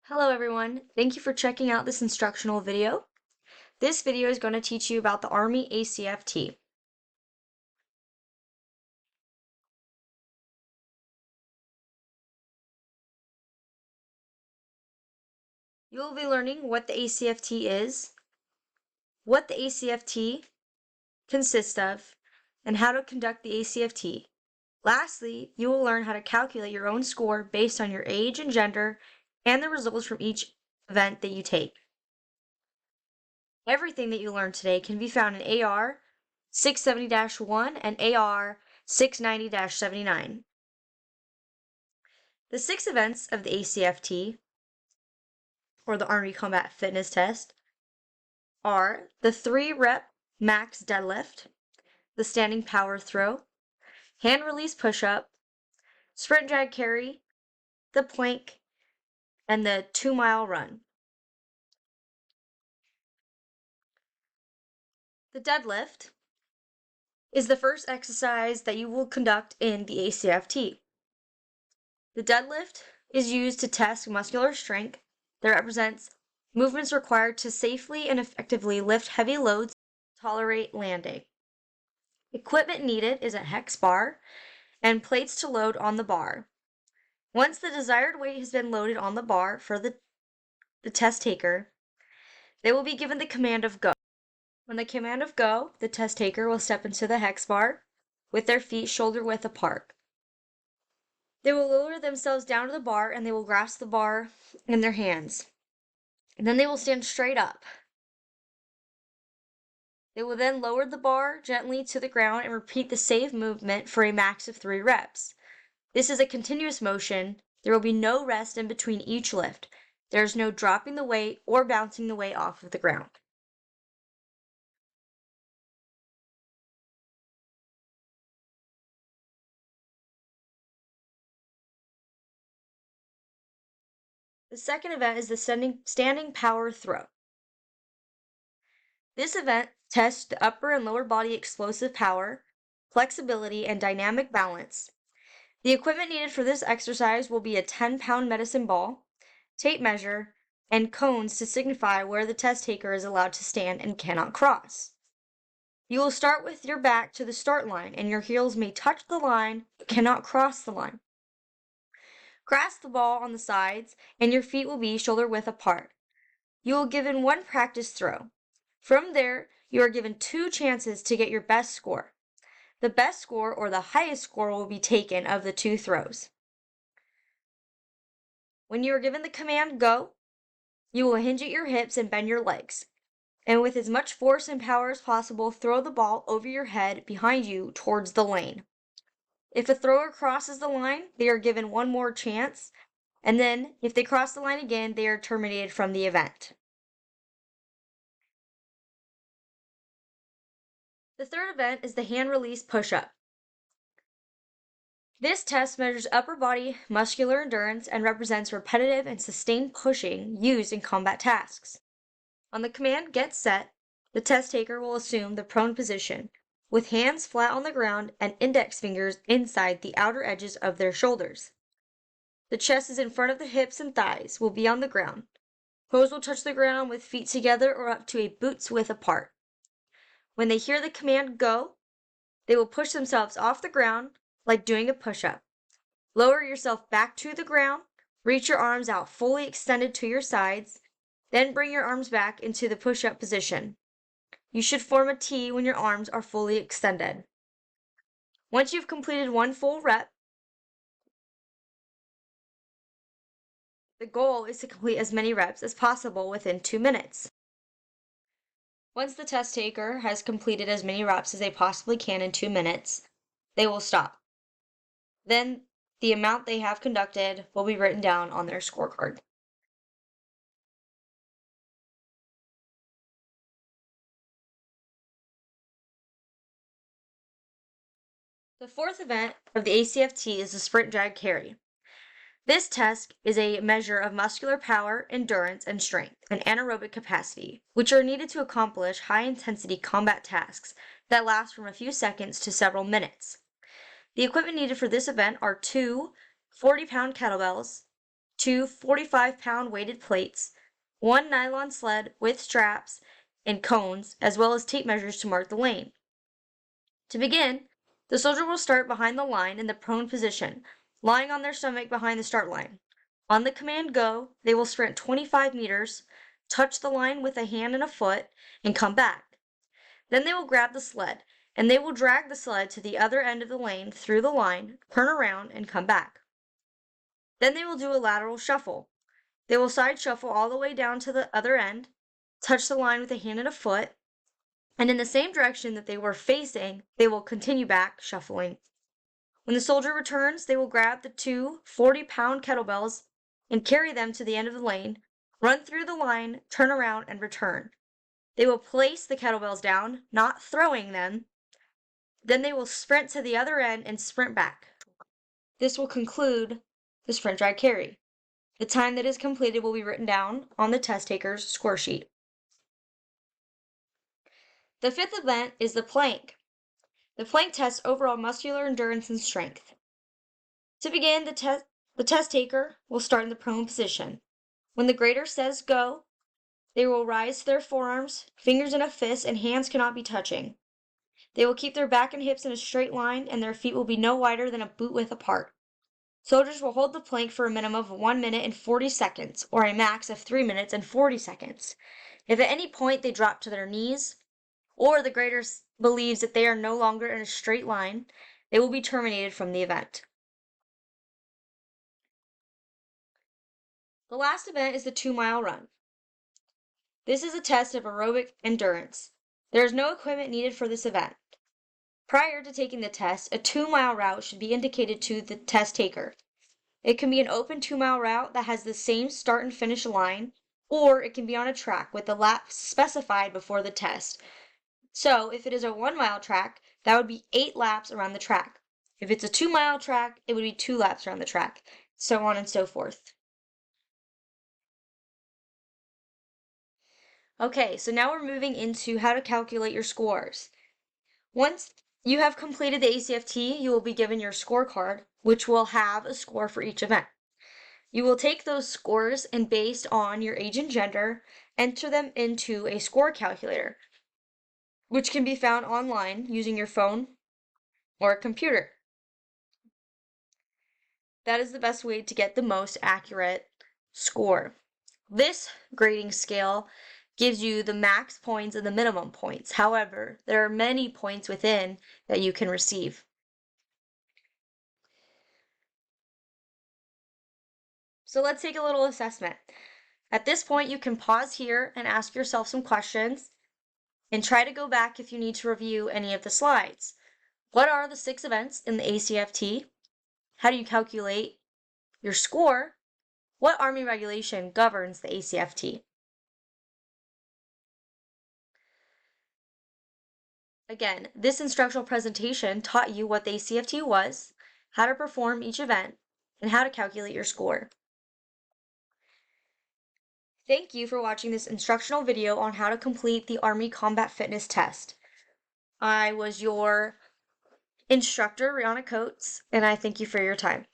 Hello everyone, thank you for checking out this instructional video. This video is going to teach you about the Army ACFT. You will be learning what the ACFT is, what the ACFT consists of, and how to conduct the ACFT. Lastly, you will learn how to calculate your own score based on your age and gender and the results from each event that you take. Everything that you learned today can be found in AR 670-1 and AR 690-79. The 6 events of the ACFT, or the Army Combat Fitness Test, are the 3-rep max deadlift, the standing power throw, hand release push-up, sprint drag carry, the plank, and the 2-mile run. The deadlift is the first exercise that you will conduct in the ACFT. The deadlift is used to test muscular strength that represents movements required to safely and effectively lift heavy loads and tolerate landing. Equipment needed is a hex bar and plates to load on the bar. Once the desired weight has been loaded on the bar for the test taker, they will be given the command of go. When the command of go, the test taker will step into the hex bar with their feet shoulder width apart. They will lower themselves down to the bar and they will grasp the bar in their hands. And then they will stand straight up. They will then lower the bar gently to the ground and repeat the same movement for a max of 3 reps. This is a continuous motion. There will be no rest in between each lift. There is no dropping the weight or bouncing the weight off of the ground. The second event is the standing power throw. This event tests the upper and lower body explosive power, flexibility, and dynamic balance. The equipment needed for this exercise will be a 10-pound medicine ball, tape measure, and cones to signify where the test taker is allowed to stand and cannot cross. You will start with your back to the start line, and your heels may touch the line but cannot cross the line. Grasp the ball on the sides, and your feet will be shoulder width apart. You will be given 1 practice throw. From there, you are given 2 chances to get your best score. The best score or the highest score will be taken of the 2 throws. When you are given the command go, you will hinge at your hips and bend your legs. And with as much force and power as possible, throw the ball over your head behind you towards the lane. If a thrower crosses the line, they are given 1 more chance, and then if they cross the line again, they are terminated from the event. The third event is the hand release push-up. This test measures upper body muscular endurance and represents repetitive and sustained pushing used in combat tasks. On the command get set, the test taker will assume the prone position, with hands flat on the ground and index fingers inside the outer edges of their shoulders. The chest is in front of the hips and thighs will be on the ground. Toes will touch the ground with feet together or up to a boot's width apart. When they hear the command go, they will push themselves off the ground like doing a push-up. Lower yourself back to the ground, reach your arms out fully extended to your sides, then bring your arms back into the push-up position. You should form a T when your arms are fully extended. Once you've completed 1 full rep, the goal is to complete as many reps as possible within 2 minutes. Once the test taker has completed as many reps as they possibly can in 2 minutes, they will stop. Then the amount they have conducted will be written down on their scorecard. The fourth event of the ACFT is the sprint drag carry. This test is a measure of muscular power, endurance, and strength, and anaerobic capacity, which are needed to accomplish high-intensity combat tasks that last from a few seconds to several minutes. The equipment needed for this event are 2 40-pound kettlebells, 2 45-pound weighted plates, 1 nylon sled with straps and cones, as well as tape measures to mark the lane. To begin, the soldier will start behind the line in the prone position, lying on their stomach behind the start line. On the command go, they will sprint 25 meters, touch the line with a hand and a foot, and come back. Then they will grab the sled, and they will drag the sled to the other end of the lane through the line, turn around, and come back. Then they will do a lateral shuffle. They will side shuffle all the way down to the other end, touch the line with a hand and a foot, and in the same direction that they were facing, they will continue back, shuffling. When the soldier returns, they will grab the 2 40-pound kettlebells and carry them to the end of the lane, run through the line, turn around, and return. They will place the kettlebells down, not throwing them. Then they will sprint to the other end and sprint back. This will conclude the sprint drag carry. The time that is completed will be written down on the test taker's score sheet. The fifth event is the plank. The plank tests overall muscular endurance and strength. To begin, the test taker will start in the prone position. When the grader says go, they will rise to their forearms, fingers in a fist, and hands cannot be touching. They will keep their back and hips in a straight line, and their feet will be no wider than a boot width apart. Soldiers will hold the plank for a minimum of 1 minute and 40 seconds, or a max of 3 minutes and 40 seconds. If at any point they drop to their knees, or the grader believes that they are no longer in a straight line, they will be terminated from the event. The last event is the 2-mile run. This is a test of aerobic endurance. There is no equipment needed for this event. Prior to taking the test, a 2-mile route should be indicated to the test taker. It can be an open 2-mile route that has the same start and finish line, or it can be on a track with the laps specified before the test. So if it is a 1-mile track, that would be 8 laps around the track. If it's a 2-mile track, it would be 2 laps around the track, so on and so forth. Okay, so now we're moving into how to calculate your scores. Once you have completed the ACFT, you will be given your scorecard, which will have a score for each event. You will take those scores and based on your age and gender, enter them into a score calculator, which can be found online using your phone or a computer. That is the best way to get the most accurate score. This grading scale gives you the max points and the minimum points. However, there are many points within that you can receive. So let's take a little assessment. At this point, you can pause here and ask yourself some questions and try to go back if you need to review any of the slides. What are the 6 events in the ACFT? How do you calculate your score? What Army regulation governs the ACFT? Again, this instructional presentation taught you what the ACFT was, how to perform each event, and how to calculate your score. Thank you for watching this instructional video on how to complete the Army Combat Fitness Test. I was your instructor, Rihanna Coates, and I thank you for your time.